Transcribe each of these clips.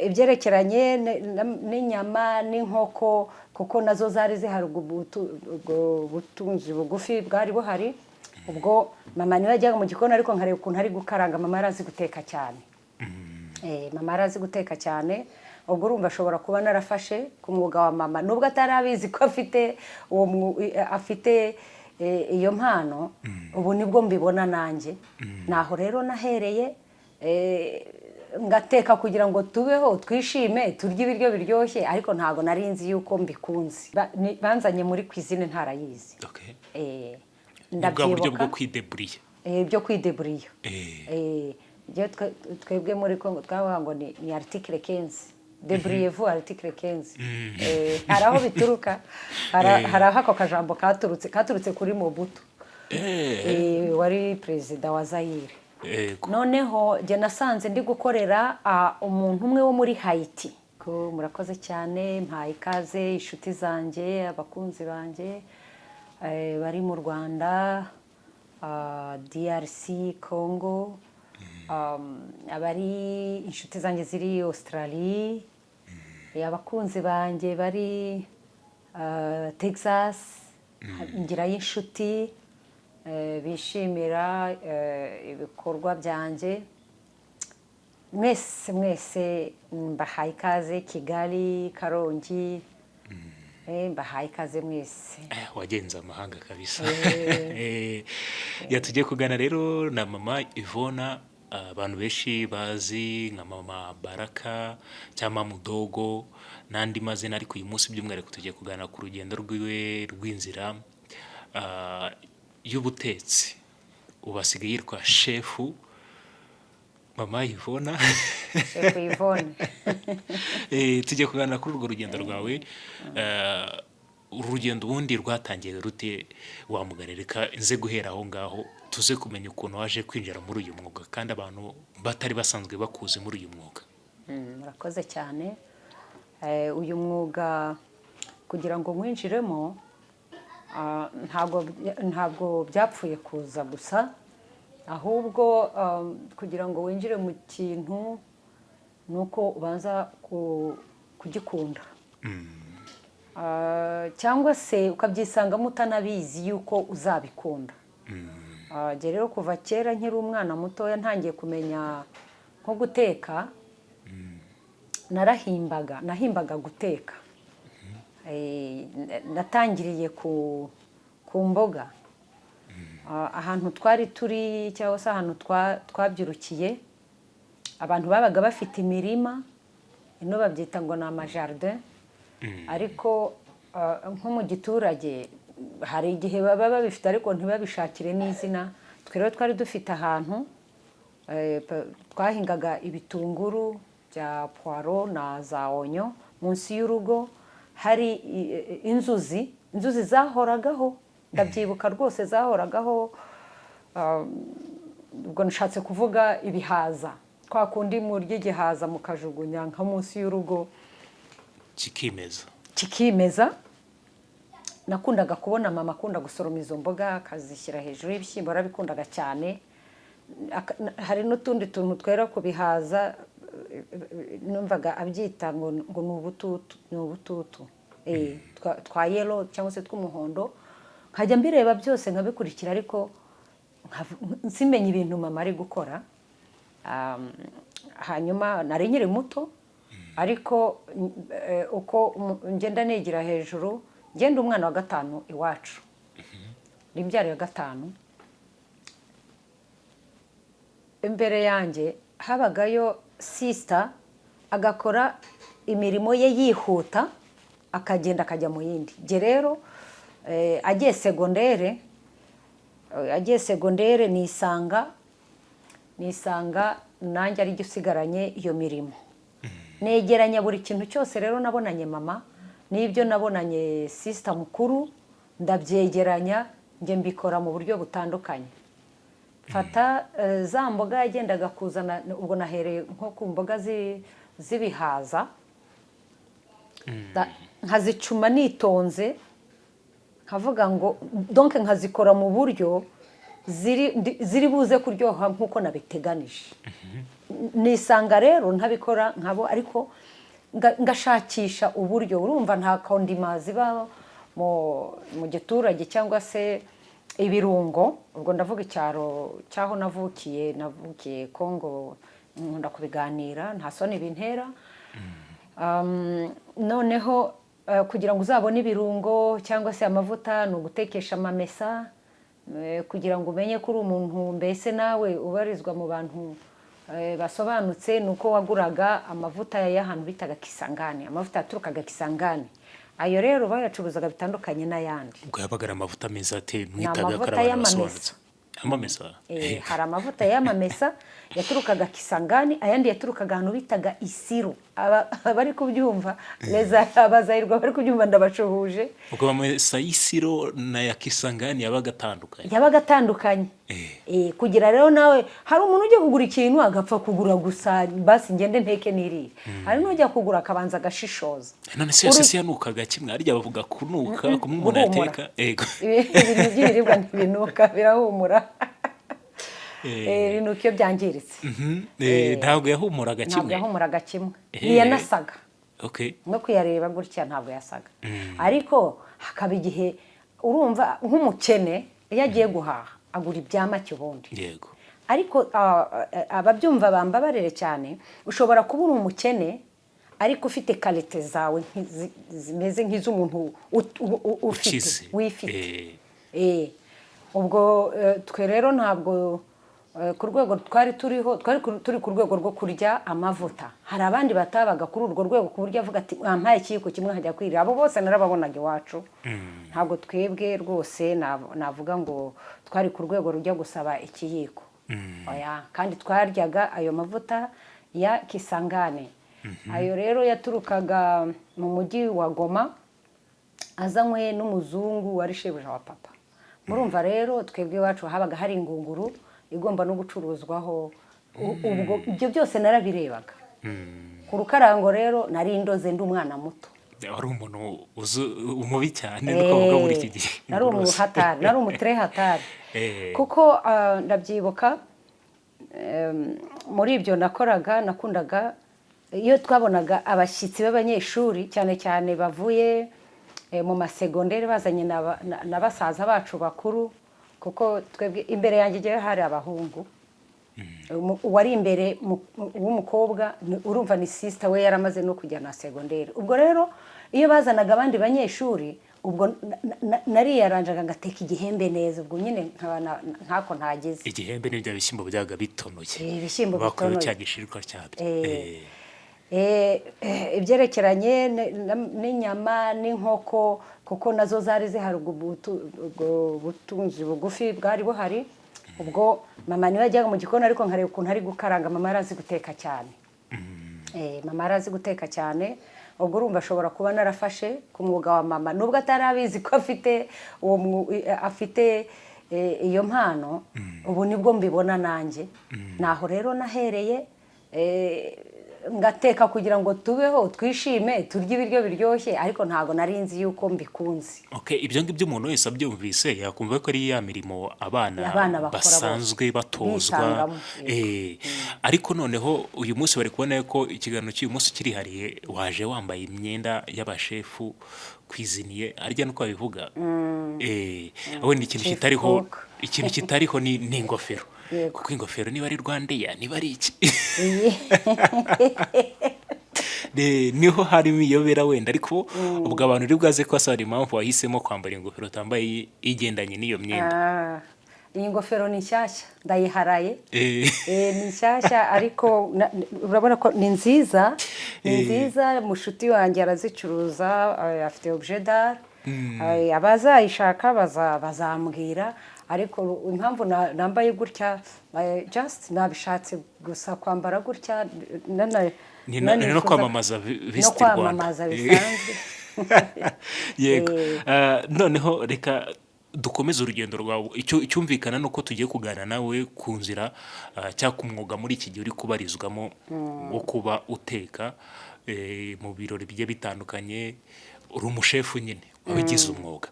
ibyerekeranye n'inyama n'inkoko kuko nazo zari zihari ubutunzi bugufi bwari buhari ubwo mama niwe yajyaga mu gikoni ariko nkareba ukuntu ari gukaranga mama arazi guteka cyane mama arazi guteka cyane ubwo urumva ashobora kuba narafashe ku mwuga wa mama nubwo atarabizi ko afite iyo mpano ubu nibwo mbibona nanjye naho rero nahereye ngateka kugira ngo tubeho twishime turye ibiryo biryoshye ariko ntago nari nzi yuko mbikunze banzanye muri cuisine ntarayizi ndabyibuka uburyo bwo kwideburiya byo kwideburiya twebwe muri Congo twavuga ngo ni article 15 debriez-vous article 15 hari aho bituruka hari aho ako kajambo katurutse kuri Mobutu wari perezida wa Zaire noneho je nasanze ndi gukorera umuntu umwe wo muri Haiti ko murakoze cyane mpaye ikaze inshuti zanjye abakunzi banjye bari mu Rwanda DRC Congo abari inshuti zanjye ziri Australia abakunzi banjye bari Texas ngira y'inshuti bishimira ibikorwa byanjye mwese mbahaye ikaze Kigali Karongi mbahaye ikaze mwese wagenze amahanga kabisa yatujye kugana rero na mama Ivona abantu benshi bazi nka mama Baraka cyangwa Mudogo n'andi mazina ariko uyu munsi by'umwihariko tugiye kugana ku rugendo rwiwe rw'inzira y'ubutetsi ubasigaye yitwa shefu mama Ivona shefu Ivona tugiye kuganira kuri urwo rugendo rwawe urugendo ubundi rwatangiye rute wamugarereka inze guhera aho ngaho tuze kumenya ukuntu waje kwinjira muri uyu mwuga kandi abantu batari basanzwe bakuze muri uyu mwuga murakoze cyane uyu mwuga kugira ngo mwinjiremo ntabwo byapfuye kuza gusa ahubwo kugira ngo winjire mu kintu nuko ubanza kugikunda cyangwa se ukabyisangamo utanabizi yuko uzabikunda rero kuva kera nkiri umwana mutoya ntangiye kumenya nko guteka nahimbaga guteka natangiriye ku mboga ahantu twari turi cyangwa se ahantu twabyirukiye abantu babaga bafite imirima ino babyita ngo ni amajardin ariko nko mu giturage hari igihe baba babifite ariko ntibabishakire n'izina twe rero twari dufite ahantu twahingaga ibitunguru bya poiro na za onyo munsi y'urugo hari inzuzi zahoragaho ndabyibuka rwose zahoragaho ubwo nashatse kuvuga ibihaza kwa kundi murya igihaza mukajugunya nka munsi y'urugo kikimeza nakundaga kubona mama akunda gusoroma izo mboga akazishyira hejuru y'ibishyimbo arabikundaga cyane hari n'utundi tuntu twera ku bihaza numvaga abyita ngo ni ubututu twa yellow cyangwa se tw'umuhondo nkajya mbireba byose nkabikurikira ariko nsimenye ibintu mama ari gukora hanyuma nari nkiri muto ariko uko ngenda nigira hejuru ngenda umwana wa gatanu iwacu nimbyari ya gatanu imbere yanjye habagayo sister agakora imirimo ye yihuta akagenda akajya mu yindi nge rero agiye segondere nisanga nanjye ari usigaranye iyo mirimo negeranya buri kintu cyose rero nabonanye mama n'ibyo nabonanye sister mukuru ndabyegeranya nge mbikora mu buryo butandukanye fata za mboga yagendaga kuzana ubwo nahereye nko ku mboga z'ibihaza nkazicuma nitonze nkavuga ngo donc nkazikora mu buryo ziri buze kuryoha nkuko nabiteganije nisanga rero ntabikora nkabo ariko ngashakisha uburyo urumva nta kondima ziba mu giturage cyangwa se ibirungo ubwo ndavuga icyaro cyaho navukiye Kongo nkunda kubiganira nta soni bintera noneho kugira ngo uzabone ibirungo cyangwa se amavuta ni ugutekesha amamesa kugira ngo umenye ko uri umuntu mbese nawe ubarizwa mu bantu basobanutse ni uko waguraga amavuta y'ahantu bitaga Kisangani amavuta yaturukaga Kisangani ayo rero bayacuruzaga bitandukanye n'ayandi ubwo yabaga ari amavuta meza ate mwitaga mwitaga y'amamesa amamesa hari amavuta y'amamesa yaturukaga Kisangani ayandi yaturukaga ahantu bitaga Isiro abari kubyumva neza abazayirwa bari kubyumva ndabacuhuje ubwo amamesa y'Isiro na ya Kisangani yabaga atandukanye kugira rero nawe hari umuntu ujya kugura ikintu agapfa kugura gusa basi ngende nteke nirire hari n'ujya kugura akabanza agashishoza none se yose yanukaga kimwe arya bavuga kunuka kumwe umuntu ateka ibintu by'ibiribwa ntibinuka birahumura binuka iyo byangiritse ntabwo yahumuraga kimwe ntiyanasaga no kuyareba gutya ntabwo yasaga ariko hakaba igihe urumva nk'umukene iyo agiye guhaha agura ibya make ubundi yego ariko ababyumva bambabarire cyane ushobora kuba uri umukene ariko ufite kalite zawe zimeze nk'iz'umuntu wifite ubwo twe rero ntabwo ku rwego twari turi ku rwego rwo kurya amavuta hari abandi batabaga kuri urwo rwego ku buryo avuga ati mwampaye ikiyiko kimwe nkajya kwirira abo bose narababonaga iwacu ntabwo twebwe rwose navuga ngo twari ku rwego rujya gusaba ikiyiko kandi twaryaga ayo mavuta ya Kisangani ayo rero yaturukaga mu mujyi wa Goma azanywe n'umuzungu wari shebuja wa papa murumva rero twebwe iwacu habaga hari ingunguru igomba no gucuruzwaho ubwo ibyo byose narabirebaga ku rukarango rero nari indoze ndi umwana muto wari umuntu umubi cyane nukavuga muri iki gihe nari umuhatari nari umutre hatari kuko ndabyibuka muri ibyo nakundaga iyo twabonaga abashyitsi b'abanyeshuri cyane cyane bavuye mu masegonderi bazanye na basaza bacu bakuru kuko twebwe imbere yanjye hari abahungu wari imbere w'umukobwa urumva ni sister we yaramaze no kujya na segonderi ubwo rero iyo bazanaga abandi banyeshuri ubwo nariyaranjaga ngateka igihembe neza ubwo nyine nkako ntageze igihembe n'ibyo bishyimbo byaga bitonoye ibishyimbo bitonoye cya gishirwa cyabyo ibyerekeranye n'inyama n'inkoko kuko nazo zari zihari ubwo butunzi bugufi bwari buhari ubwo mama niwe yajyaga mu gikoni ariko nkareba ukuntu ari gukaranga mama yarazi guteka cyane mama yarazi guteka cyane ubwo urumva ashobora kuba narafashe ku mwuga wa mama nubwo atarabizi ko afite iyo mpano ubu nibwo mbibona nanjye naho rero nahereye ngateka kugira ngo tubeho twishime turye ibiryo biryoshye ariko ntago narinzi yuko mbikunze ibyo ngibyo umuntu wese abyumvise yakumva ko ari ya mirimo abana basanzwe batozwa ariko noneho uyu munsi bari kubona ko ikiganiro cy'uyu munsi kirihariye waje wambaye imyenda y'abashefu kwiziniye arya nuko babivuga aho ni ikintu kitariho ni ingofero kuko ingofero niba ari Rwandeya niba ari iki niho harimo iyobera wenda ariko ubwo abantu uri bwaze ko asaba impamvu wahisemo kwambara ingofero utambaye igendanye n'iyo myenda iyi ngofero ni nshyashya ndayiharaye ni nshyashya ariko urabona ko ni nziza mushuti wanjye arazicuruza afite objet d'art abazayishaka bazambwira ariko impamvu nambaye gutya just nabishatse gusa kwambara gutya no kwamamaza Visit Rwanda no kwamamaza bisanzwe yego noneho reka dukomeze urugendo rwawe icyumvikana nuko tugiye kuganira nawe ku nzira cyangwa ku mwuga muri iki gihe uri kubarizwamo wo kuba uteka mu birori bigiye bitandukanye uri umushefu nyine wabigize umwuga.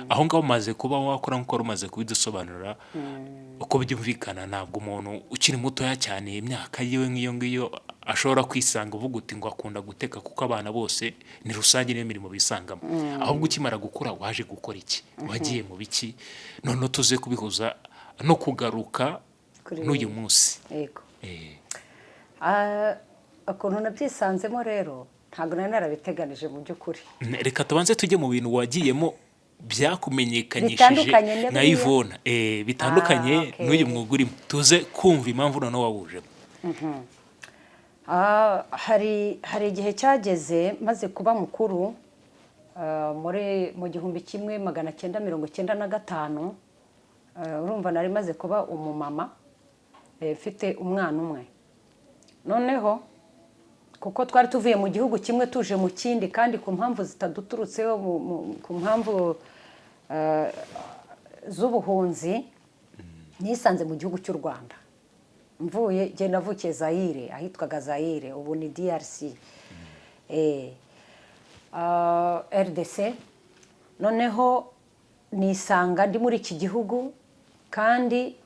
Aho ngaho umaze kuba wakora nk'uko umaze kubidusobanurira, uko byumvikana ntabwo umuntu ukiri mutoya cyane imyaka yiwe nk'iyo ngiyo ashobora kwisanga uvuga uti ngo akunda guteka kuko abana bose ni rusange niyo mirimo bisangamo. Ahubwo ukimara gukura waje gukora iki, wagiye mu biki, noneho tuze kubihuza no kugaruka n'uyu munsi. Yego. Ukuntu nabyisanzemo rero ntabwo nari narabiteganije mu by'ukuri. Reka tubanze tujye mu bintu wagiyemo byakumenyekanyishije nka Yvonne, bitandukanye n'uyu mwuga urimo, tuze kumva impamvu noneho wawujemo. Hari igihe cyageze maze kuba mukuru, mu 1995, urumva nari maze kuba umumama, mfite umwana umwe. Noneho kuko twari tuvuye mu gihugu kimwe tuje mu kindi, kandi ku mpamvu zitaduturutseho, ku mpamvu z'ubuhunzi, nisanze mu gihugu cy'u Rwanda. Mvuye je navukiye Zaire, ahitwaga Zaire, ubu ni DRC, RDC. Noneho nisanga ndi muri iki gihugu, kandi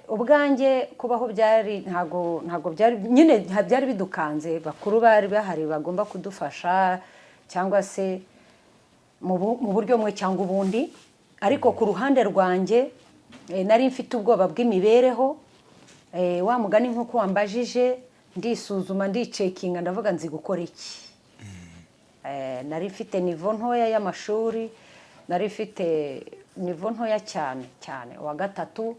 ubwanjye kubaho byari ntago byari nyine byari bidukanze. Bakuru bari bahari bagomba kudufasha, cyangwa se mu buryo bumwe cyangwa ubundi, ariko ku ruhande rwanjye nari mfite ubwoba bw'imibereho. Wa mugani nk'uko wambajije, ndisuzuma, ndicekinga, ndavuga nzi gukora iki. Nari mfite nivo ntoya y'amashuri, nari mfite nivo ntoya cyane cyane. Wa gatatu,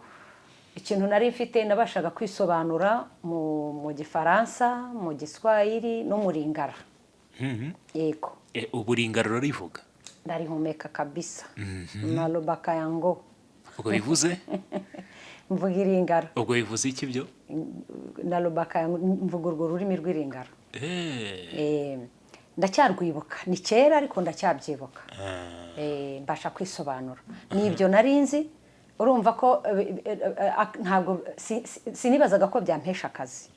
ikintu nari mfite nabashaga kwisobanura mu Gifaransa, mu Giswahili no mu Lingala. Yego. Ubu Lingala rurivuga? Ndarihumeka kabisa. Nalobaka yango. Ubwo bivuze? Mvuga Lingala. Ubwo bivuze iki byo? Nalobaka yango, mvuga urwo rurimi rw'Lingala. Ndacyarwibuka, ni kera ariko ndacyabyibuka. Mbasha kwisobanura. Nibyo narinzi. Urumva ko ntabwo sinibazaga ko byampesha akazi,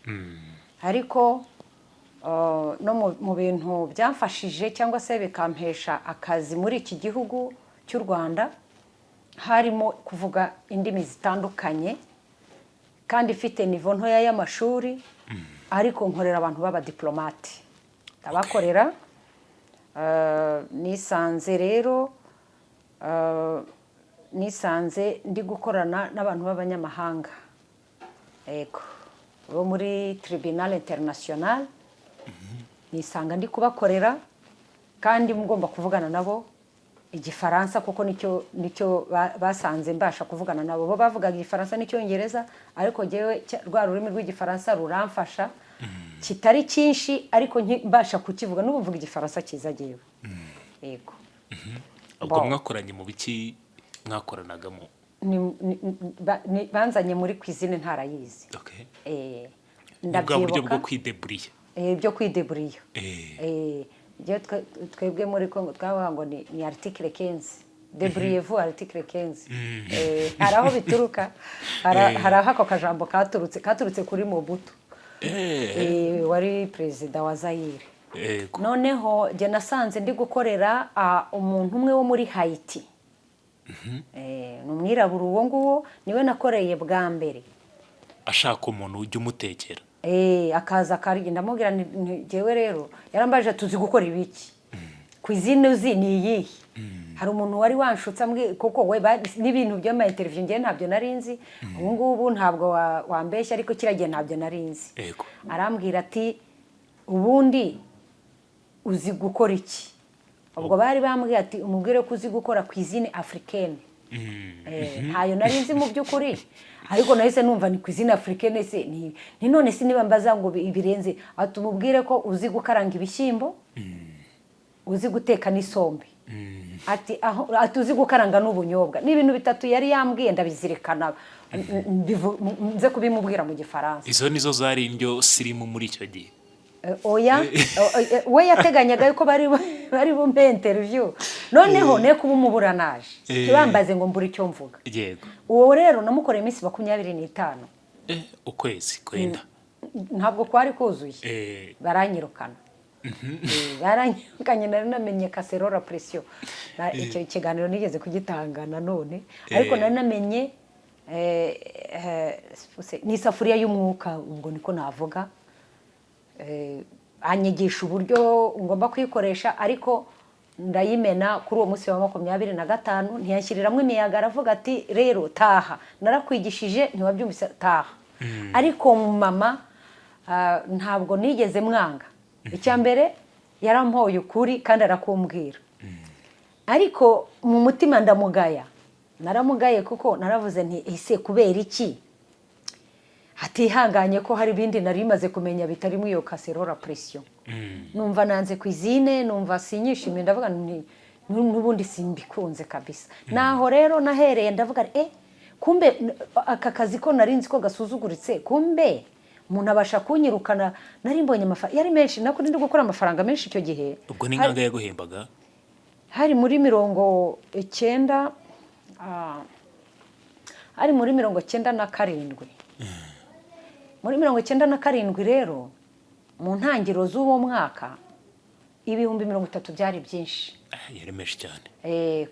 ariko no mu bintu byamfashije cyangwa se bikampesha akazi muri iki gihugu cy'u Rwanda, harimo kuvuga indimi zitandukanye, kandi ifite nivo ntoya y'amashuri, ariko nkorera abantu b'abadiplomate, ndabakorera. Nisanze ndi gukorana n'abantu b'abanyamahanga, yego, bo muri Tribunal International. Nisanga ndi kubakorera, kandi ngomba kuvugana nabo Igifaransa, kuko nicyo basanze mbasha kuvugana nabo. Bo bavugaga Igifaransa n'Icyongereza, ariko jewe rwa rurimi rw'Igifaransa ruramfasha, kitari cyinshi ariko mbasha kukivuga. N'ubu mvuga Igifaransa cyiza jewe. Yego. Ubwo mwakoranye mu biki mwakoranagamo? Banzanye muri cuisine ntarayizi. Ndabyibuka. Ubwo buryo bwo kwideburiya? Byo kwideburiya. Twebwe muri Congo twavuga ngo ni article 15. Debriez-vous article 15. Hari aho bituruka, hari aho ako kajambo katurutse kuri Mobutu, wari perezida wa Zaire. Noneho je nasanze ndi gukorera umuntu umwe wo muri Haiti. Ni umwirabura uwo nguwo, niwe nakoreye bwa mbere. Ashaka umuntu ujya umutekera? Akaza akarya, ndamubwira jewe rero yarambaje tuzi gukora ibiki, cuisine uzi ni iyihe. Hari umuntu wari wanshutse ambwiye, kuko we n'ibintu by'ama interview ngiye ntabyo narinzi. Ubu ngubu ntabwo wambeshya, ariko kiragiye ntabyo narinzi. Arambwira ati ubundi uzi gukora iki? Ubwo bari bambwiye ati umubwire ko uzi gukora cuisine africaine. Ntayo narinzi mu by'ukuri, ariko nahise numva ni cuisine africaine. Se ni none si niba mbaza ngo ibirenze, atumubwire ko uzi gukaranga ibishyimbo, uzi guteka n'isombe, ati uzi gukaranga n'ubunyobwa. Ni ibintu bitatu yari yambwiye, ndabizirikana nze kubimubwira mu Gifaransa. Izo nizo zari indyo sirimu muri icyo gihe? Oya, we yateganyaga yuko bari bumpe interview. Noneho ne kuba umuburanaje, ntibambaze ngo mbura icyo mvuga. Yego. Uwo rero namukoreye iminsi 25. Ukwezi kwenda? Ntabwo kwari kuzuye, baranyirukana. yaranyirukanye nari namenye casserole à pression icyo kiganiro nigeze kugitanga nanone ariko nari namenye ni isafuriya y'umwuka ubwo niko navuga anyigisha uburyo ngomba kuyikoresha ariko ndayimena kuri uwo munsi wa 25 ntiyanshyiriramo imiyaga aravuga ati rero taha narakwigishije ntiwabyumvise taha ariko mama ntabwo nigeze mwanga icyambere yarampoye ukuri kandi arakumbwira ariko mu mutima ndamugaya naramugaye kuko naravuze nti ese kubera iki hatihanganye ko hari ibindi nari maze kumenya bitarimo iyo casserole à pression numva nanze kwizine numva sinyishimiye ndavuga n'ubundi simbikunze kabisa naho rero nahereye ndavuga kumbe aka kazi ko narinzi ko gasuzuguritse kumbe umuntu abasha kunyirukana nari mbonye amafaranga yari menshi nako ndi gukora amafaranga menshi icyo gihe ubwo ni nkanga yaguhembaga hari muri 90 hari muri 97 muri 97 rero mu ntangiro z'uwo mwaka ibihumbi 30 byari byinshi yari menshi cyane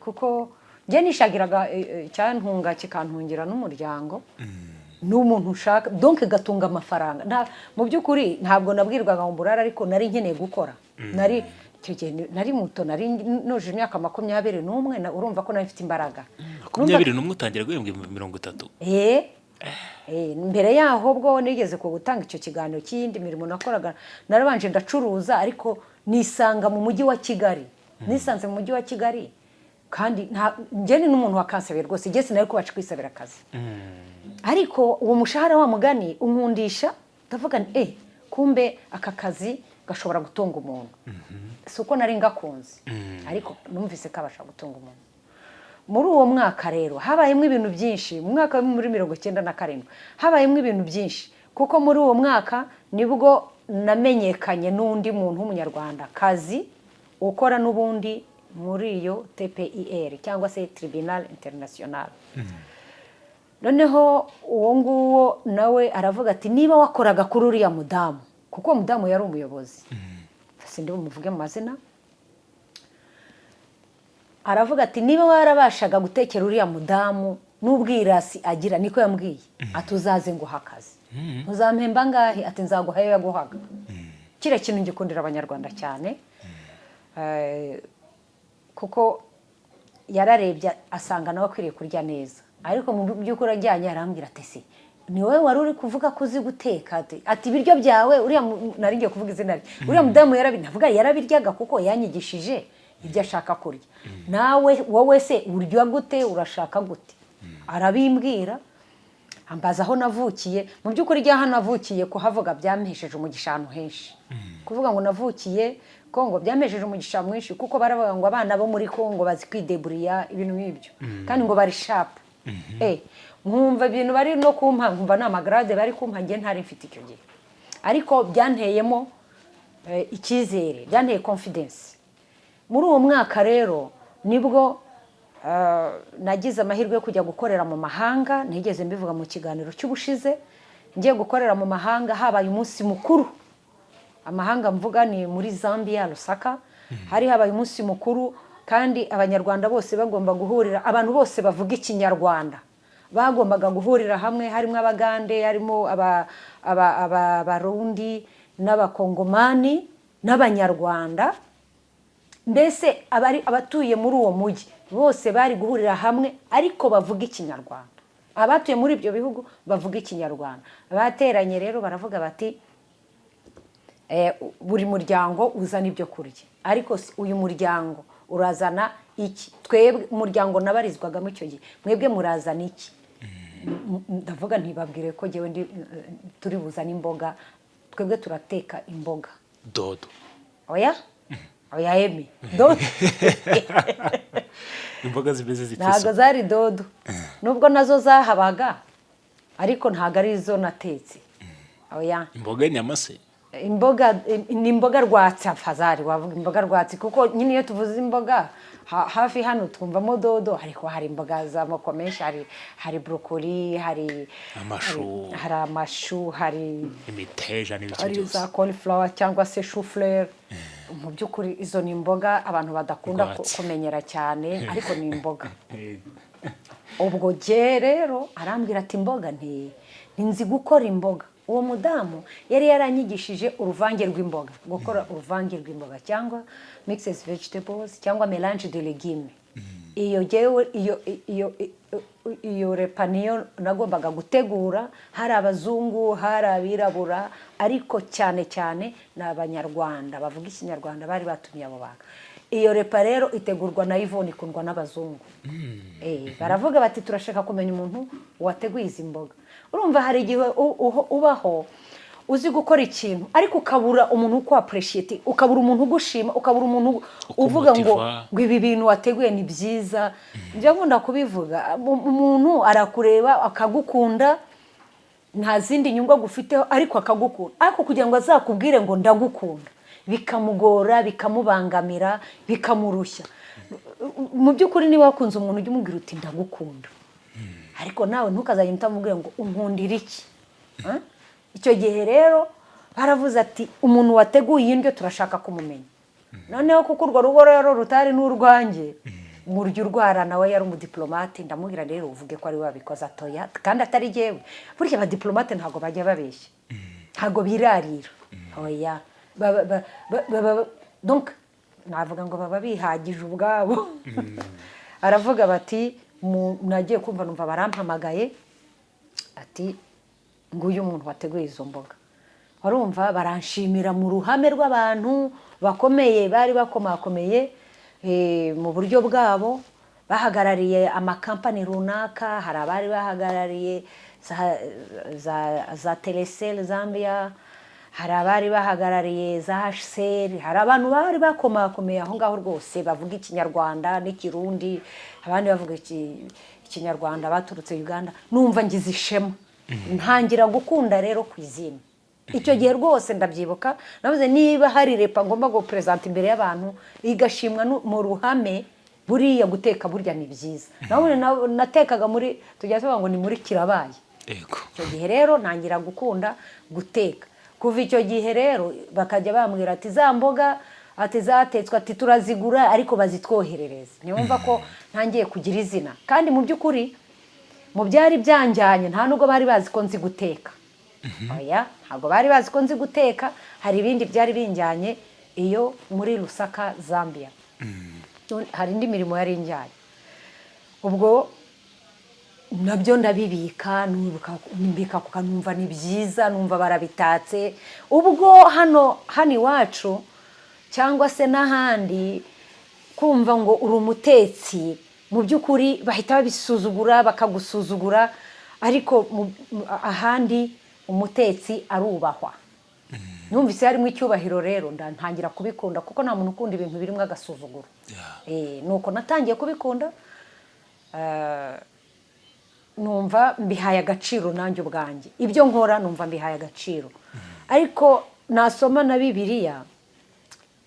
kuko njye nishagiraga cyantunga kikantungira n'umuryango n'umuntu ushaka donc gatunga amafaranga mu by'ukuri ntabwo nabwirwaga ngo mburara ariko nari nkeneye gukora nari muto nari noje imyaka 21 urumva ko nari mfite imbaraga 21 utangira guhembwa 30 mbere yaho bwo nigeze ko gutanga icyo kiganiro cy'indi mirimo nakoraga narabanje ndacuruza ariko nisanga mu mujyi wa Kigali nisanze mu mujyi wa Kigali kandi njye ni n'umuntu wakansabye rwose igese nari kubaca kwisabira akazi ariko uwo mushahara wa mugani unkundisha ndavuga kumbe aka kazi gashobora gutunga umuntu suko nari ngakunze ariko numvise kabasha gutunga umuntu muri uwo mwaka rero habayemo ibintu byinshi mu mwaka muri 97 habayemo ibintu byinshi kuko muri uwo mwaka nibwo namenyekanye n'undi muntu w'umunyarwanda kazi ukora n'ubundi muri iyo TPIR cyangwa se Tribunal International noneho uwo nguwo nawe aravuga ati niba wakoraga kuri uriya mudamu kuko mudamu yari umuyobozi sindi bumuvuge mu mazina aravuga ati niba warabashaga gutekera uriya mudamu n'ubwirasi agira niko yambwiye atuzaze ngo hakaze uzampemba ngahe ati nzaguhaye yaguhaga kire kintu ngikundira abanyarwanda cyane kuko yararebye asanga nawe akwiriye kurya neza ariko mu by'ukuri ajyanye arambwira ati se ni wowe wari uri kuvuga ko uzi guteka ati ibiryo byawe uriya nari ngiye kuvuga izina rye uriya mudamu navuga yarabiryaga kuko yanyigishije ibyo ashaka kurya nawe wowe se urya gute urashaka gute arabimbwira ambaza aho navukiye mu by'ukuri rya hano navukiye kuhavuga byampesheje umugisha ahantu henshi kuvuga ngo navukiye Kongo byampesheje umugisha mwinshi kuko baravuga ngo abana bo muri Kongo bazi kwideburiya ibintu nk'ibyo kandi ngo bari sharp nkumva ibintu bari no kumpa nkumva n'amagrade bari kumpa nge ntari mfite icyo gihe ariko byanteyemo icyizere byanteye confidence muri uwo mwaka rero nibwo nagize amahirwe yo kujya gukorera mu mahanga nigeze mbivuga mu kiganiro cy'ubushize ngiye gukorera mu mahanga habaye umunsi mukuru amahanga mvuga ni muri Zambia Lusaka hari habaye umunsi mukuru kandi abanyarwanda bose bagomba guhurira abantu bose bavuga ikinyarwanda bagombaga guhurira hamwe harimo abagande harimo abarundi n'abakongomani n'abanyarwanda mbese abatuye muri uwo mujyi bose bari guhurira hamwe ariko bavuga ikinyarwanda abatuye muri ibyo bihugu bavuga ikinyarwanda bateranye rero baravuga bati buri muryango uzana ibyo kurya ariko uyu muryango urazana iki twebwe umuryango nabarizwagamo icyo gihe mwebwe murazana iki ndavuga ntibabwire ko jewe turi buzana imboga twebwe turateka imboga dodo oya emi dodo imboga zimeze zitse ntago zari dodo nubwo nazo zahabaga ariko ntago ari zo natetse oya imboga nyamase imboga ni imboga rwatsi afazari wavuga imboga rwatsi kuko nyine iyo tuvuze imboga hafi hano twumvamo dodo ariko hari imboga z'amoko menshi, hari brokoli, hari amashu, hari imiteja n'ibiki hari byose. za cauliflower cyangwa se chou-fleur. Mu by'ukuri izo ni imboga abantu badakunda Rwatsi. kumenyera cyane, ariko ni imboga. Ubwo je rero arambwira ati imboga nzi gukora imboga. Uwo mudamu yari yaranyigishije uruvange rw'imboga, gukora uruvange rw'imboga cyangwa mixed vegetables cyangwa mélange de légumes. Iyo repa niyo nagombaga gutegura, hari abazungu, hari abirabura, ariko cyane cyane ni abanyarwanda bavuga ikinyarwanda bari batumiye abo bantu. Iyo repa rero itegurwa na Yvonne, ikundwa n'abazungu. Baravuga bati turashaka kumenya umuntu wateguye izi mboga. Urumva hari igihe ubaho uzi gukora ikintu ariko ukabura umuntu uko appreciate, ukabura umuntu ugushima, ukabura umuntu uvuga ngo ibi bintu wateguye ni byiza. Njya nkunda kubivuga, umuntu arakureba akagukunda, nta zindi nyungu agufiteho ariko akagukunda, ariko kugira ngo azakubwire ngo ndagukunda bikamugora, bikamubangamira, bikamurushya. Mu by'ukuri niba wakunze umuntu ujye umubwira uti ndagukunda, ariko nawe ntukazajye utamubwira ngo unkundira iki. Icyo gihe rero baravuze ati umuntu wateguye indyo turashaka kumumenya. Noneho kuko urwo rugo rero rutari n'urwanjye, murya urwara nawe yari umudiplomate, ndamubwira rero uvuge ko ari wabikoze. Atoya kandi atari jewe. Burya abadiplomate ntago bajya babeshya, ntago birarira. Oya donc navuga ngo baba bihagije ubwabo. Aravuga bati nagiye kumva numva barampamagaye ati nguyu umuntu wateguye izo mboga. Warumva baranshimira mu ruhame rw'abantu bakomeye, bari bakomakomeye mu buryo bwabo, bahagarariye amakampani runaka. Hari abari bahagarariye za Telecel Zambia, hari abari bahagarariye za HCR, hari abantu bari bakomakomeye aho ngaho rwose bavuga ikinyarwanda n'ikirundi, abandi bavuga ikinyarwanda baturutse Uganda. Numva ngize ishema, ntangira gukunda rero kwizina. Icyo gihe rwose ndabyibuka, navuze niba hari repa ngomba go present imbere y'abantu igashimwa mu ruhame, buriya guteka burya ni byiza. Nawe natekaga muri tujya tuvuga ngo ni muri Kirabaye. Yego. Icyo gihe rero ntangira gukunda guteka. Kuva icyo gihe rero bakajya bambwira ati za mboga ati zatetswe ati turazigura ariko bazitwoherereza. Niwumva ko ntangiye kugira izina, kandi mu by'ukuri mu byari byanjyanye nta nubwo bari bazi ko nzi guteka. Oya, ntabwo bari bazi ko nzi guteka. Hari ibindi byari binjyanye iyo muri Lusaka Zambia. Hari indi mirimo yari injyanye. Ubwo nabyo ndabibika, mbika kukanumva ni byiza, numva barabitatse. Ubwo hano iwacu cyangwa se n'ahandi kumva ngo uri umutetsi, mu by'ukuri bahita babisuzugura, bakagusuzugura, ariko ahandi umutetsi arubahwa. Numvise harimo icyubahiro rero ntangira kubikunda, kuko nta muntu ukunda ibintu birimo agasuzuguro. Nuko natangiye kubikunda, numva mbihaye agaciro nanjye ubwanjye. Ibyo nkora numva mbihaye agaciro. Ariko nasoma na Bibiliya,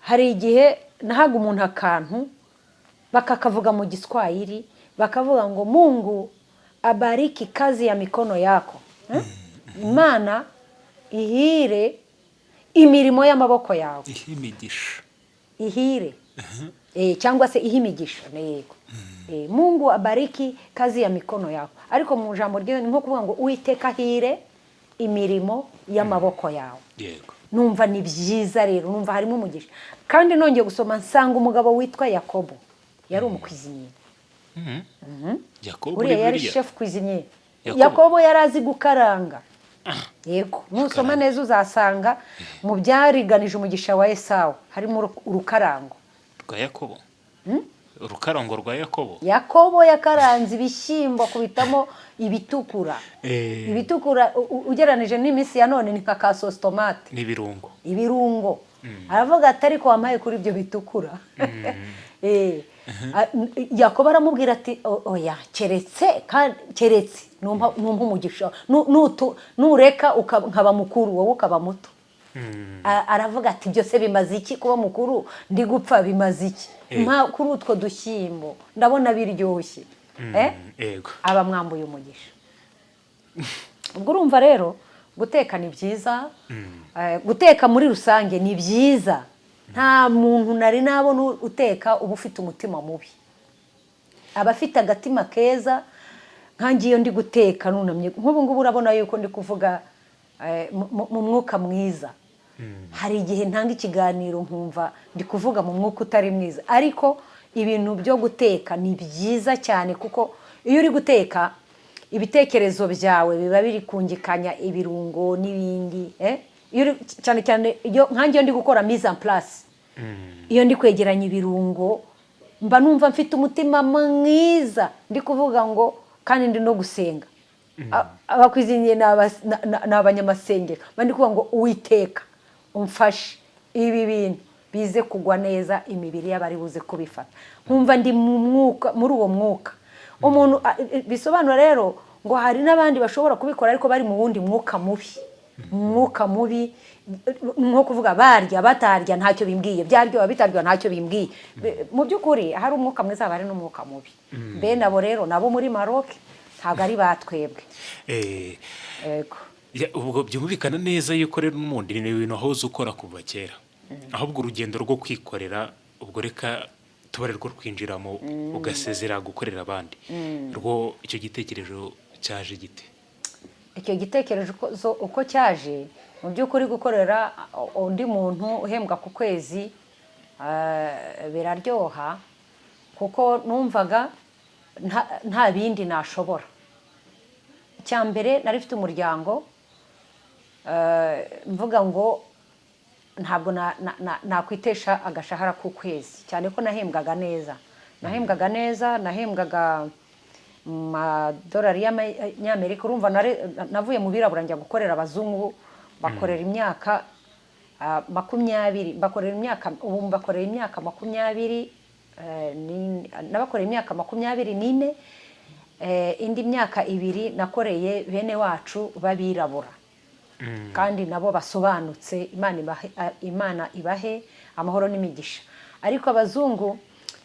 hari igihe nahaga umuntu akantu bakakavuga mu Giswahili, bakavuga ngo Mungu abariki kazi ya mikono yako. Imana ihire imirimo y'amaboko yawe. Ihimigisha. Ihire. Cyangwa se ihimigisha. Yego. Mungu abariki kazi ya mikono yako. Ariko mu jambo rye nko kuvuga ngo Uwiteka hire imirimo y'amaboko yawe. Yego. Numva ni byiza rero, numva harimo umugisha. Kandi nongeye gusoma nsanga umugabo witwa Yakobo yari umukwiziniye. Yakobo uriya yari chef cuisinier. Yakobo yari azi gukaranga. Yego, nusoma neza uzasanga mu byariganije umugisha wa Esawu harimo urukarango rwa Yakobo. Urukarango rwa Yakobo. Yakobo yakaranze ibishyimbo kubitamo ibitukura. Ibitukura ugeranije n'iminsi ya none ni nka sauce tomate n'ibirungo. Ibirungo. Aravuga ati ariko wamaye kuri ibyo bitukura. Yakobo aramubwira ati oya keretse numpa umugisha nureka nkaba mukuru wowe ukaba muto. aravuga ati byose bimaze iki kuba mukuru ndi gupfa bimaze iki kuri utwo dushyimbo ndabona biryoshye aba mwambuye umugisha. ubwo urumva rero guteka ni byiza, guteka muri rusange ni byiza. nta muntu nari nabona uteka uba ufite umutima mubi, aba afite agatima keza. nkangiye ndi guteka nunamye nk'ubu ngubu urabona yuko ndi kuvuga mu mwuka mwiza. hari igihe ntanga ikiganiro nkumva ndi kuvuga mu mwuka utari mwiza, ariko ibintu byo guteka ni byiza cyane, kuko iyo uri guteka ibitekerezo byawe biba biri kungikanya ibirungo n'ibindi. cyane cyane nkangiye ndi gukora mise en place, iyo ndi kwegeranya ibirungo mba numva mfite umutima mwiza, ndi kuvuga ngo kandi ndi no gusenga. abakwizingiye ni abanyamasengero, ndi kuvuga ngo Uwiteka umfashe ibi bintu bize kugwa neza, imibiri y'abari buze kubifata. nkumva ndi mu mwuka, muri uwo mwuka. umuntu bisobanura rero ngo hari n'abandi bashobora kubikora ariko bari mu wundi mwuka mubi. umwuka mubi nko kuvuga barya batarya ntacyo bimbwiye, byaryoha bitaryoha ntacyo bimbwiye. mu by'ukuri hari umwuka mwiza, hari n'umwuka mubi. bene abo rero nabo muri Maroc ntabwo ari batwebwe. ubwo byumvikana neza yuko rero n'umuntu ni ibintu wahoze ukora kuva kera, ahubwo urugendo rwo kwikorera ubwo reka tubare rwo rwinjiramo ugasezera gukorera abandi rwo icyo gitekerezo cyaje gite? icyo gitekerezo uko cyaje, mu by'ukuri gukorera undi muntu uhembwa ku kwezi biraryoha, kuko numvaga nta bindi nashobora. icya mbere nari mfite umuryango, mvuga ngo ntabwo nakwitesha agashahara ku kwezi, cyane ko nahembwaga neza. nahembwaga amadolari y'amanyamerika. urumva navuye mu birabura njya gukorera abazungu, bakorera imyaka 20, ubu mbakorera imyaka 20, nabakorera imyaka 24. indi myaka 2 nakoreye bene wacu babirabura, kandi nabo basobanutse. Imana ibahe amahoro n'imigisha. ariko abazungu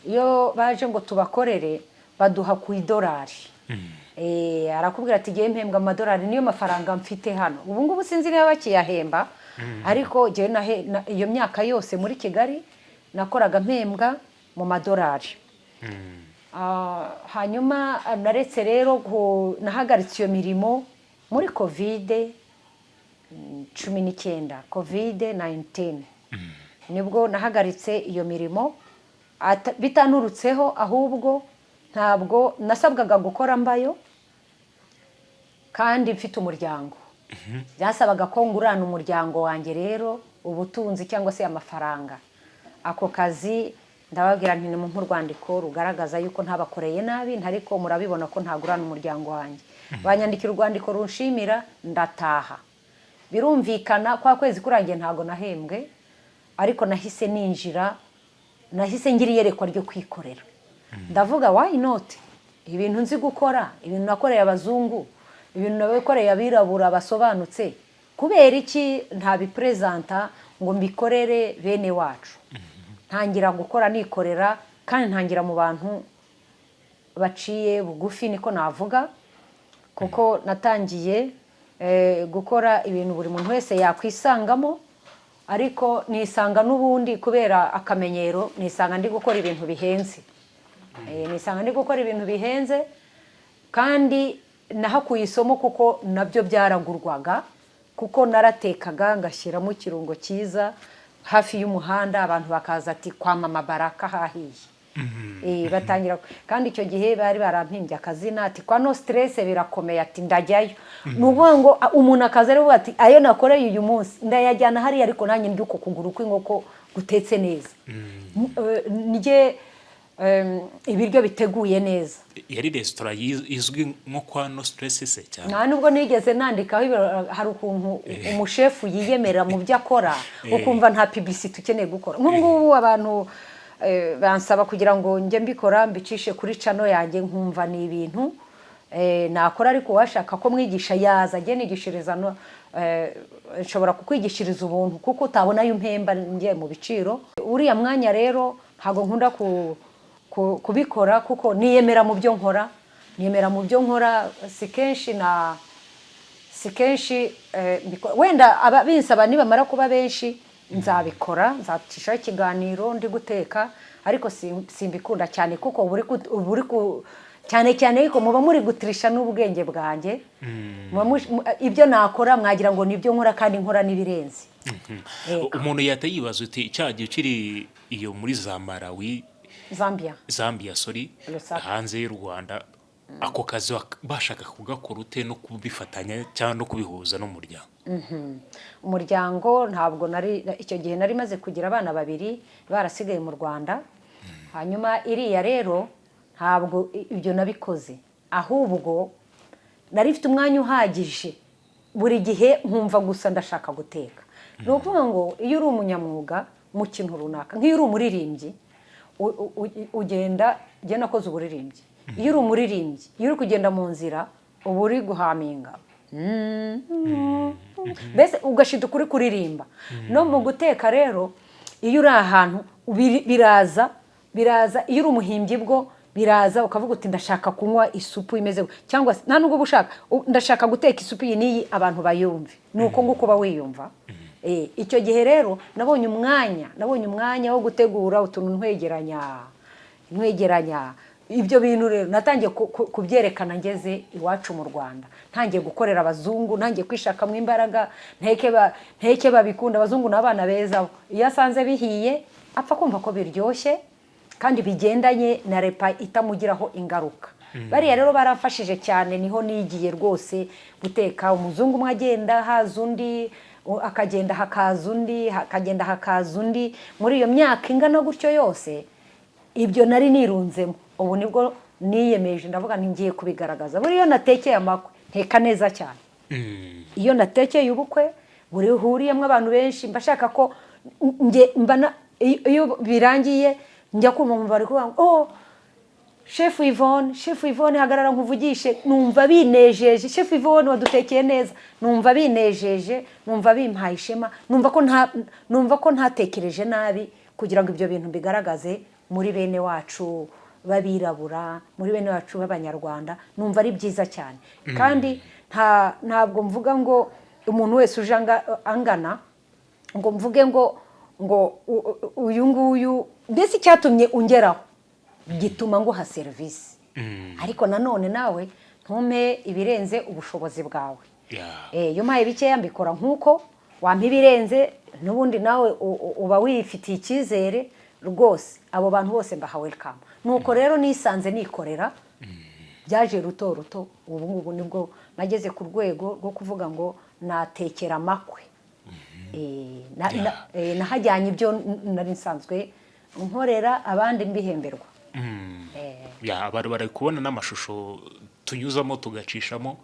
iyo baje ngo tubakorere baduha ku idolari. arakubwira ati giye mpembwa amadolari, niyo mafaranga mfite hano. ubu ngubu sinzi niba bakiyahemba, ariko iyo myaka yose muri Kigali nakoraga mpembwa mu madolari. hanyuma naretse rero, nahagaritse iyo mirimo muri COVID-19 nibwo nahagaritse iyo mirimo, bitanurutseho, ahubwo ntabwo nasabwaga gukora mbayo kandi mfite umuryango. byasabaga ko ngurana umuryango wanjye rero ubutunzi cyangwa se amafaranga. ako kazi ndababwira nti ni mu rwandiko rugaragaza yuko ntabakoreye nabi, ariko murabibona ko ntagurana umuryango wanjye. banyandikira urwandiko runshimira, ndataha. birumvikana kwa kwezi kurangiye ntago nahembwe, ariko nahise ngira iyerekwa ryo kwikorera. ndavuga why not, ibintu nzi gukora, ibintu nakoreye abazungu, ibintu nakoreye abirabura basobanutse, kubera iki ntabipresenta ngo mbikorere bene wacu? ntangira gukora nikorera, kandi ntangira mu bantu baciye bugufi, niko navuga, kuko natangiye gukora ibintu buri muntu wese yakwisangamo, ariko nisanga n'ubundi kubera akamenyero, nisanga ndi gukora ibintu bihenze. kandi nahakuye isomo, kuko nabyo byaragurwaga, kuko naratekaga ngashyiramo ikirungo cyiza hafi y'umuhanda, abantu bakaza ati kwa mama Baraka hahiye. batangira, kandi icyo gihe bari barampimbye akazina ati kwa no stress birakomeye, ati ndajyayo. nuvuga ngo umuntu akaza rero ati ayo nakoreye uyu munsi ndayajyana hari, ariko nanjye ndi uko kuguru kw'inkoko gutetse neza. nje ibiryo biteguye neza. yari restaurant izwi nko kwa no stress se cyane? nta nubwo nigeze nandikaho. hari ukuntu umushefu yiyemera mu byo akora, ukumva nta publicity ukeneye gukora. nk'ubu abantu bansaba kugira ngo njye mbikora, mbicishe kuri channel yanjye, nkumva ni ibintu nakora ariko washaka ko mwigisha yaza agenda yigishiriza nshobora kukwigishiriza ubuntu kuko utabona ayo mpemba ngiye mu biciro uriya mwanya rero ntago nkunda kubikora kuko niyemera mu byo nkora si kenshi wenda abinsaba nibamara kuba benshi nzabikora nzacishaho ikiganiro ndi guteka ariko simbikunda cyane kuko cyane ariko muba muri gutirisha n'ubwenge bwanjye ibyo nakora mwagira ngo nibyo nkora kandi nkora n'ibirenze umuntu yahita yibaza uti cyagiye kiri iyo muri za Malawi Zambia hanze y'u Rwanda ako kazi bashaka kugakora ute no kubifatanya cyangwa no kubihuza n'umuryango umuryango ntabwo icyo gihe nari maze kugira abana babiri barasigaye mu Rwanda hanyuma iriya rero ntabwo ibyo nabikoze ahubwo nari mfite umwanya uhagije buri gihe nkumva gusa ndashaka guteka ni ukuvuga ngo iyo uri umunyamwuga mu kintu runaka nk'iyo uri umuririmbyi ugenda nakoze uburirimbyi iyo uri umuririmbyi iyo uri kugenda mu nzira uba uri guhaminga mbese ugashita ukuri kuririmba no mu guteka rero iyo uri ahantu biraza iyo uri umuhimbyi bwo biraza ukavuga uti ndashaka kunywa isupu imeze cyangwa nta nubwo ushaka ndashaka guteka isupu iyi n'iyi abantu bayumve nuko nguko uba wiyumva icyo gihe rero nabonye umwanya wo gutegura utuntu ntwegeranya ibyo bintu rero natangiye kubyerekana ngeze iwacu mu Rwanda ntangiye gukorera abazungu ntangiye kwishakamo imbaraga nteke babikunda abazungu n'abana beza iyo asanze bihiye apfa kumva ko biryoshye kandi bigendanye na repa itamugiraho ingaruka bariya rero barafashije cyane niho nigiye rwose guteka umuzungu umwe agenda haza undi akagenda hakaza undi muri iyo myaka ingana gutyo yose ibyo nari nirunzemo ubu nibwo niyemeje ndavuga ngiye kubigaragaza buriyo natekeye amakwe nteka neza cyane iyo natekeye ubukwe buri huriyemo abantu benshi mbashaka ko iyo birangiye njya kumva bari kuvuga ngo Chef Yvonne hagarara nkuvugishe numva binejeje Chef Yvonne wadutekeye neza numva binejeje numva bimpaye ishema numva ko ntatekereje nabi kugira ngo ibyo bintu bigaragaze muri bene wacu babirabura muri bene wacu b'abanyarwanda numva ari byiza cyane kandi ntabwo mvuga ngo umuntu wese uje angana ngo mvuge ngo uyu nguyu mbese cyatumye ungeraho gituma nguha serivisi ariko nanone nawe ntume ibirenze ubushobozi bwawe iyo mpaye bikeya mbikora nk'uko wampa ibirenze n'ubundi nawe uba wifitiye icyizere rwose abo bantu bose mbaha welcome nuko rero nisanze nikorera byaje ruto ubu ngubu nibwo nageze ku rwego rwo kuvuga ngo natekera amakwe nahajyanye ibyo nari nsanzwe nkorera abandi mbihemberwa abantu bari kubona n'amashusho tunyuzamo tugacishamo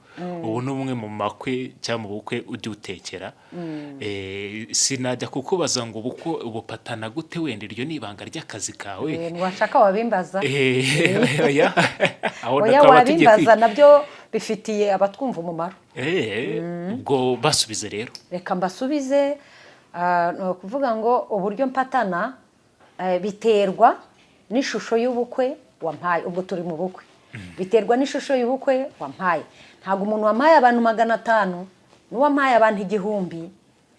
ubu ni umwe mu makwe cyangwa mu bukwe ujya utekera sinajya kukubaza ngo ubupatana gute wenda iryo ni ibanga ry'akazi kawe ntiwashaka wabimbaza oya wabimbaza nabyo bifitiye abatwumva umumaro ubwo basubize rero reka mbasubize ni ukuvuga ngo uburyo mpatana biterwa n'ishusho y'ubukwe wampaye ubwo turi mu bukwe biterwa n'ishusho y'ubukwe wampaye ntabwo umuntu wampaye abantu 500 n'uwampaye abantu 1000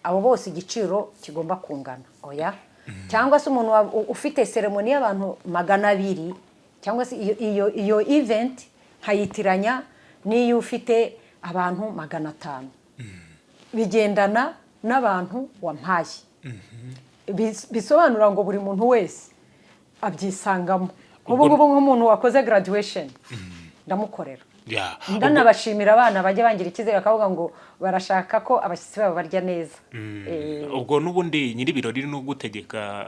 abo bose igiciro kigomba kungana oya cyangwa se umuntu ufite ceremony y'abantu 200 cyangwa se iyo event nkayitiranya niyo ufite abantu 500 bigendana n'abantu wampaye bisobanura ngo buri muntu wese abyisangamo ubu nk'umuntu wakoze graduation ndamukorera ndanabashimira abana bajya bangira ikizere akavuga ngo barashaka ko abashyitsi babo barya neza ubwo n'ubundi nyiri birori no gutegeka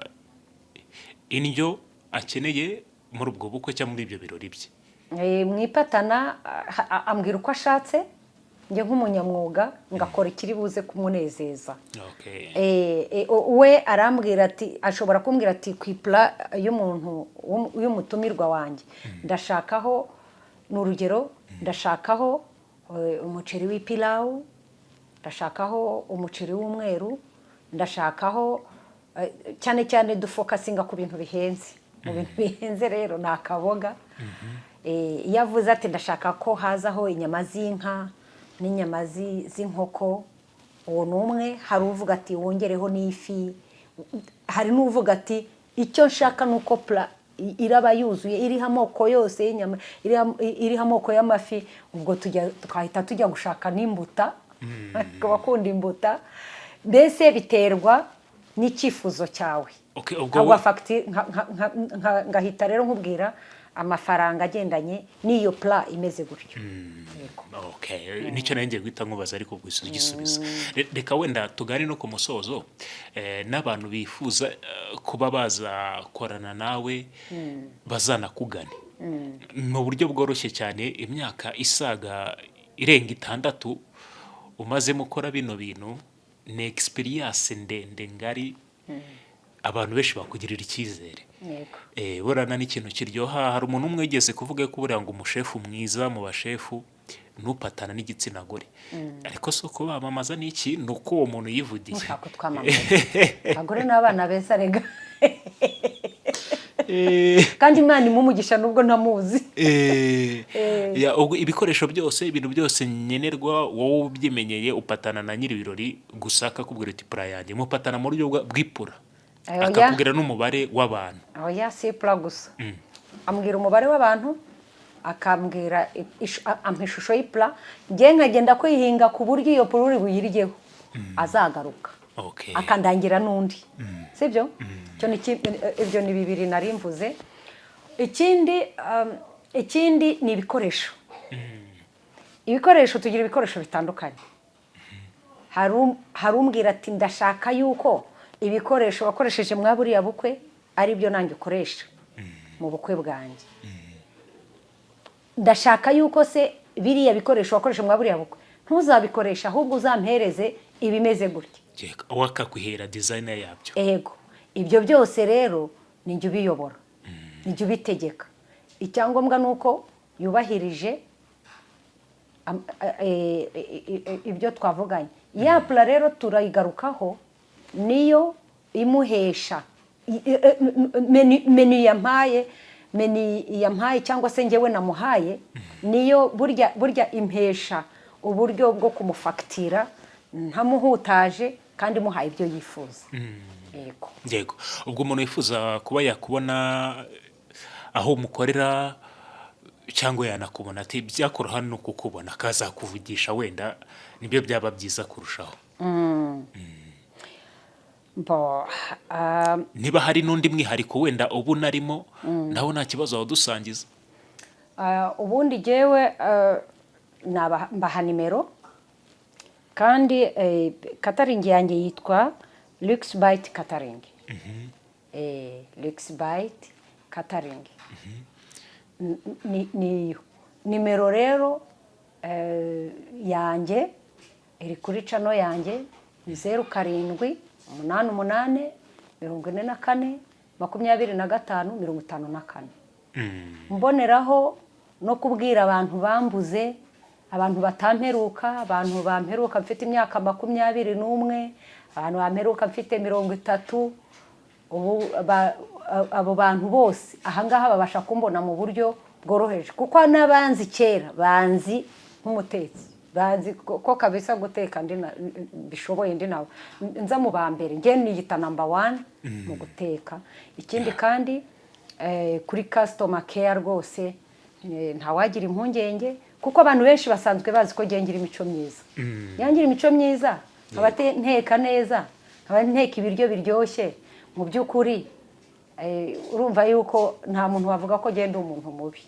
indyo akeneye muri ubwo bukwe cyangwa muri ibyo birori bye mwipatana ambwira uko ashatse njye nk'umunyamwuga ngakora ikiri buze kumunezeza we arambwira ati ashobora kumbwira ati ku ipla y'umuntu y'umutumirwa wanjye ndashakaho ni urugero ndashakaho umuceri w'ipilawu, ndashakaho umuceri w'umweru, ndashakaho cyane cyane dufokasinga ku bintu bihenze. Mu bintu bihenze rero ni akaboga. Iyo avuze ati ndashaka ko hazaho inyama z'inka n'inyama z'inkoko, uwo ni umwe. Hari uvuga ati wongereho n'ifi, hari n'uvuga ati icyo nshaka ni uko pura iraba yuzuye iriho amoko yose y'inyama, iriho amoko y'amafi. Ubwo twahita tujya gushaka n'imbuta, ku bakunda imbuta. Mbese biterwa n'icyifuzo cyawe. Ngahita rero nkubwira amafaranga agendanye n'iyo pura imeze gutyo. Nicyo nanjye guhita nkubaza ariko gisubiza. Reka wenda tugane no ku musozo, n'abantu bifuza kuba bazakorana nawe bazanakugane mu buryo bworoshye cyane. Imyaka isaga irenga 6 umazemo ukora bino bintu, ni experience ndende ngari. Abantu benshi bakugirira icyizere. Burana n'ikintu kiryoha. Hari umuntu umwe wigeze kuvuga ko buriya ngo umushefu mwiza mu bashefu nupatana n'igitsina gore. Ariko so ko bamamaza n'iki ni uko uwo muntu yivugiye. Nshaka twamamaza abagore n'abana beza rega. Kandi Imana imumugisha nubwo ntamuzi. Ibikoresho byose, ibintu byose nyenerwa, wowe ubyimenyeye upatana na nyiri ibirori gusa akakubwira ati pura yanjye mupatana mu buryo bw'ipura, akakubwira n'umubare w'abantu. Oya si pura gusa, ambwira umubare w'abantu, akambwira ampa ishusho y'ipura, njye nkagenda kwihinga ku buryo iyo pura uri buyiryeho azagaruka, akandangira n'undi. Sibyo? Ibyo ni 2 nari mvuze. Ikindi ni ibikoresho. Ibikoresho tugira ibikoresho bitandukanye. Hari umbwira ati ndashaka yuko ibikoresho wakoresheje mwa buriya bukwe ari byo nanjye ukoresha mu bukwe bwanjye. Ndashaka yuko se biriya bikoresho wakoresha mwa buriya bukwe ntuzabikoresha, ahubwo uzampereze ibimeze gutya. Wakakwihera designer yabyo. Ego. Ibyo byose rero ni njye ubiyobora, ni njye ubitegeka. Icyangombwa ni uko yubahirije ibyo twavuganye. Ya pura rero turayigarukaho, niyo imuhesha menu yampaye cyangwa se njyewe namuhaye, niyo burya impesha uburyo bwo kumufakitira ntamuhutaje kandi muhaye ibyo yifuza. Yego. Ubwo umuntu yifuza kuba yakubona aho mukorera cyangwa yanakubona ati byakoroha no kukubona akazakuvugisha, wenda nibyo byaba byiza kurushaho. Niba hari n'undi mwihariko wenda ubu narimo naho nta kibazo wadusangiza. Ubundi jewe mbaha nimero, kandi catering yanjye yitwa Lux Bite Catering. Lux Bite Catering. Ni nimero rero yanjye iri kuri channel yanjye 0788 44 25 54. Mboneraho no kubwira abantu bambuze, abantu batamperuka, abantu bamperuka mfite imyaka 21, abantu bamperuka mfite 30. Ubu abo bantu bose ahangaha babasha kumbona mu buryo bworoheje, kuko n'abanzi kera banzi nk'umutetsi, banzi ko kabisa guteka bishoboye ndi nawe nza mu bambere, nge niyita number 1 mu guteka. Ikindi kandi kuri customer care rwose ntawagira impungenge, kuko abantu benshi basanzwe bazi ko ngira imico myiza. Yangira imico myiza, nteka neza, nteka ibiryo biryoshye. Mu by'ukuri urumva yuko nta muntu wavuga ko genda umuntu mubi.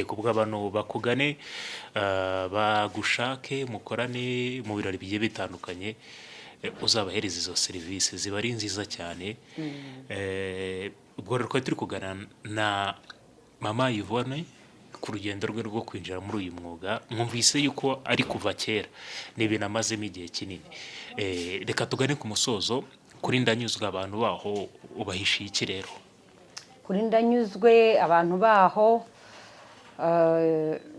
Kubwo abantu bakugane, bagushake, mukorane mu birori bigiye bitandukanye, uzabahereza izo serivisi ziba ari nziza cyane. Ubwo rero turi kugana na Mama Yvonne ku rugendo rwe rwo kwinjira muri uyu mwuga. Mwumvise yuko ari kuva kera, ni ibintu amazemo igihe kinini. Reka tugane ku musozo. Kuri Ndanyuzwe abantu baho ubahishiye iki rero? Kuri Ndanyuzwe abantu baho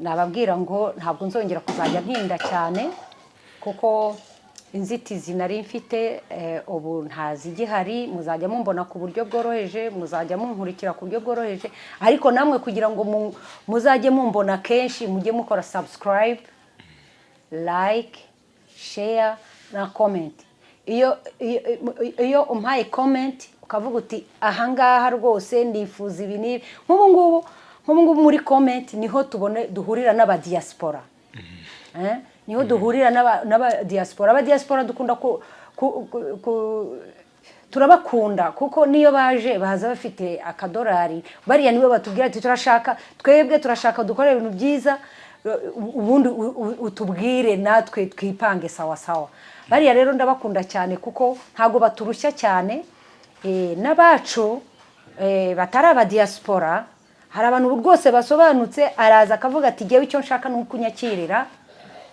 nababwira ngo ntabwo nzongera kuzajya ntinda cyane kuko inzitizi nari mfite ubu ntazigihari, muzajya mumbona ku buryo bworoheje, muzajya munkurikira ku buryo bworoheje, ariko namwe kugira ngo muzajye mumbona kenshi mujye mukora subscribe, like, share na comment. Iyo umpaye comment ukavuga uti ahangaha rwose ndifuza ibi n'ibi, nk'ubu ngubu muri comment niho duhurira n'aba diaspora. Niho duhurira n'aba diaspora. Aba diaspora dukunda turabakunda kuko niyo baje baza bafite akadolari, bariya niwe batubwira ati twebwe turashaka dukora ibintu byiza, ubundi utubwire natwe twipange sawa sawa. Bariya rero ndabakunda cyane kuko ntago baturushya cyane. N'abacu batari aba diaspora, hari abantu rwose basobanutse, araza akavuga ati ngewe icyo nshaka ni ukunyakirira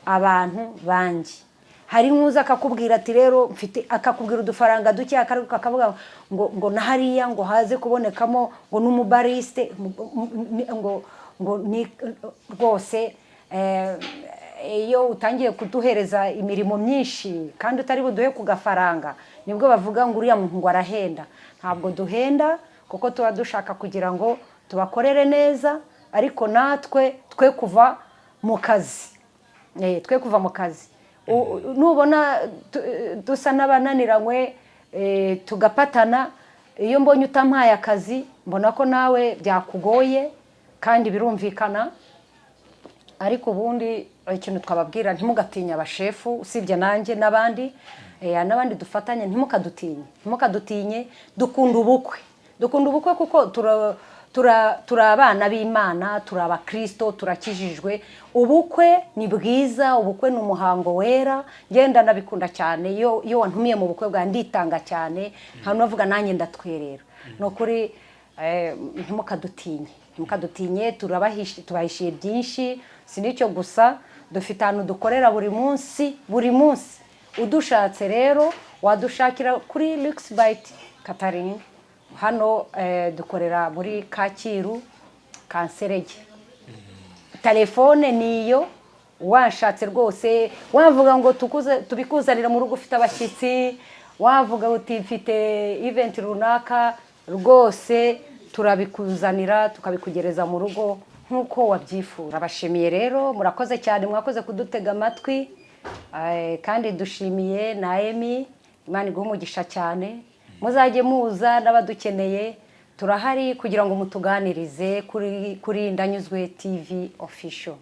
abantu banjye. Hari nkuza akakubwira ati rero mfite, akakubwira udufaranga duke, akavuga ngo nahariya ngo haze kubonekamo ngo n'umubariste ngo ni rwose iyo utangiye kuduhereza imirimo myinshi kandi utari buduhe ku gafaranga nibwo bavuga ngo uriya muntu ngo arahenda. Ntabwo duhenda kuko tuba dushaka kugira ngo tubakorere neza, ariko natwe twe kuva mu kazi. Twe kuva mu kazi. Nubona dusa n'abananiranywe tugapatana, iyo mbonye utampaye akazi mbona ko nawe byakugoye kandi birumvikana. Ariko ubundi ikintu twababwira, ntimugatinya abashefu, usibye nanjye n'abandi dufatanye, ntimukadutinye. Dukunda ubukwe kuko turi abana b'Imana, turi abakristo, turakijijwe. Ubukwe ni bwiza, ubukwe ni umuhango wera, ngenda nabikunda cyane. Iyo wantumiye mu bukwe bwa nditanga cyane, nta navuga nanjye ndatwerera. No kuri ntimukadutinye, tubahishiye byinshi. Sinicyo gusa, dufite ahantu dukorera buri munsi. Udushatse rero wadushakira kuri Luxbite Catering. Hano dukorera muri Kacyiru Kanserege. Telefone niyo, washatse rwose wavuga ngo tubikuzanira mu rugo ufite abashyitsi, wavuga uti mfite event runaka, rwose turabikuzanira tukabikugereza mu rugo nkuko wabyifuza. Abashimiye rero, murakoze cyane, mwakoze kudutega amatwi, kandi dushimiye na Emi, Imana iguhe umugisha cyane. Muzajye muza n'abadukeneye, turahari kugira ngo mutuganirize kuri Ndanyuzwe TV official.